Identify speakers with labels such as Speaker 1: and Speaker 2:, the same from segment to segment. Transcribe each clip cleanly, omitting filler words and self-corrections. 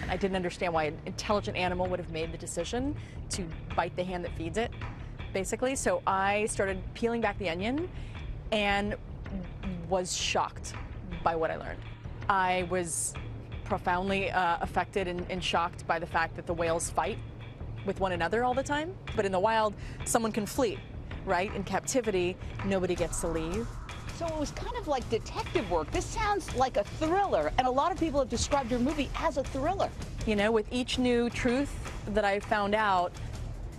Speaker 1: I didn't understand why an intelligent animal would have made the decision to bite the hand that feeds it, basically. So I started peeling back the onion and was shocked by what I learned. I was profoundly affected and shocked by the fact that the whales fight with one another all the time. But in the wild, someone can flee, right? In captivity, nobody gets to leave.
Speaker 2: So it was kind of like detective work. This sounds like a thriller, and a lot of people have described your movie as a thriller.
Speaker 1: You know, with each new truth that I found out,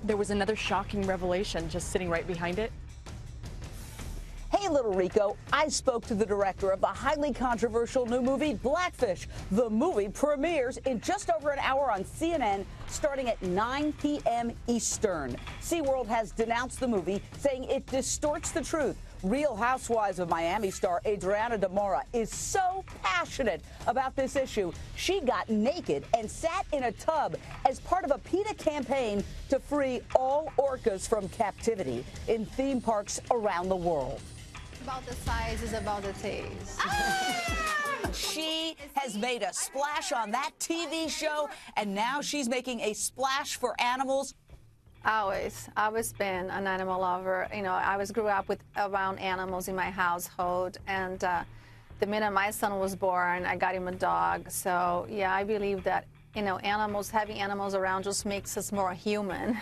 Speaker 1: there was another shocking revelation just sitting right behind it.
Speaker 2: Hey, Little Rico, I spoke to the director of the highly controversial new movie, Blackfish. The movie premieres in just over an hour on CNN, starting at 9 p.m. Eastern. SeaWorld has denounced the movie, saying it distorts the truth. Real Housewives of Miami star Adriana de Moura is so passionate about this issue, she got naked and sat in a tub as part of a PETA campaign to free all orcas from captivity in theme parks around the world.
Speaker 3: About the size is about the taste.
Speaker 2: She has made a splash on that TV show, and now she's making a splash for animals.
Speaker 3: Always been an animal lover. You know, I grew up around animals in my household, and the minute my son was born, I got him a dog. So yeah, I believe that, you know, having animals around just makes us more human.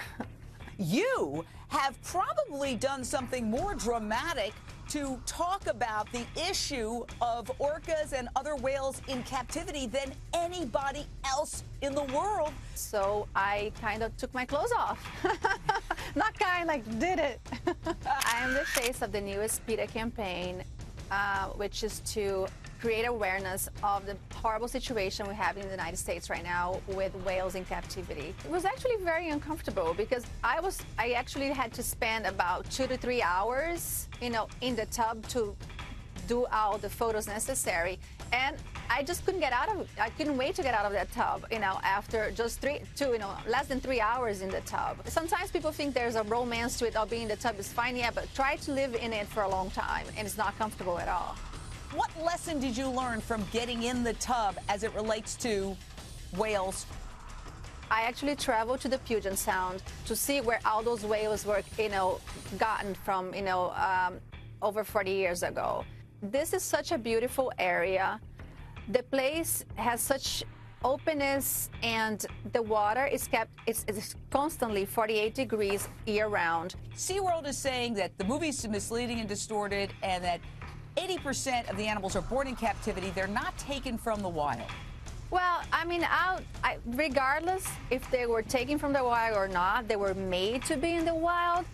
Speaker 2: You have probably done something more dramatic to talk about the issue of orcas and other whales in captivity than anybody else in the world.
Speaker 3: So I kind of took my clothes off. Not kind, like did it. I am the face of the newest PETA campaign, which is to create awareness of the horrible situation we have in the United States right now with whales in captivity. It was actually very uncomfortable because I actually had to spend about 2 to 3 hours, you know, in the tub to do all the photos necessary, and I just couldn't get out of it. I couldn't wait to get out of that tub, you know, after just less than 3 hours in the tub. Sometimes people think there's a romance to it, being in the tub is fine, yeah, but try to live in it for a long time, and it's not comfortable at all.
Speaker 2: What lesson did you learn from getting in the tub as it relates to whales?
Speaker 3: I actually traveled to the Puget Sound to see where all those whales were, you know, gotten from, you know, over 40 years ago. This is such a beautiful area. The place has such openness, and the water is kept, it's constantly 48 degrees year-round.
Speaker 2: SeaWorld is saying that the movie's misleading and distorted, and that 80% of the animals are born in captivity. They're not taken from the wild.
Speaker 3: Well, I mean, regardless if they were taken from the wild or not, they were made to be in the wild.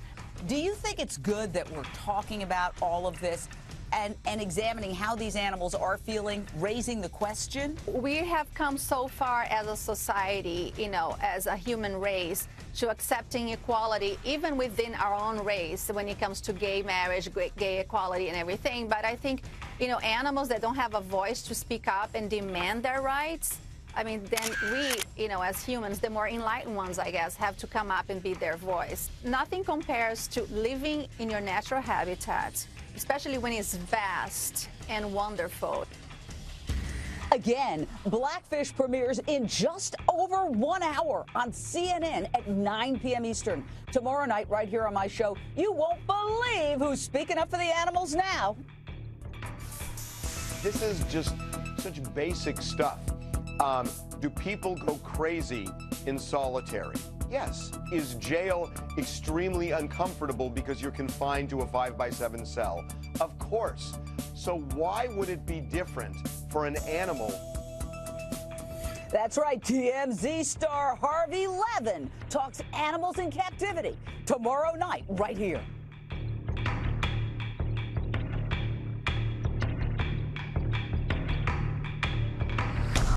Speaker 2: Do you think it's good that we're talking about all of this and examining how these animals are feeling, raising the question?
Speaker 3: We have come so far as a society, you know, as a human race, to accepting equality even within our own race when it comes to gay marriage, gay equality and everything. But I think, you know, animals that don't have a voice to speak up and demand their rights, I mean, then we, you know, as humans, the more enlightened ones, I guess, have to come up and be their voice. Nothing compares to living in your natural habitat, especially when it's vast and wonderful.
Speaker 2: Again, Blackfish premieres in just over 1 hour on CNN at 9 p.m. Eastern. Tomorrow night, right here on my show, you won't believe who's speaking up for the animals now.
Speaker 4: This is just such basic stuff. Do people go crazy in solitary? Yes. Is jail extremely uncomfortable because you're confined to a 5x7 cell? Of course. So why would it be different for an animal?
Speaker 2: That's right. TMZ star Harvey Levin talks animals in captivity tomorrow night right here.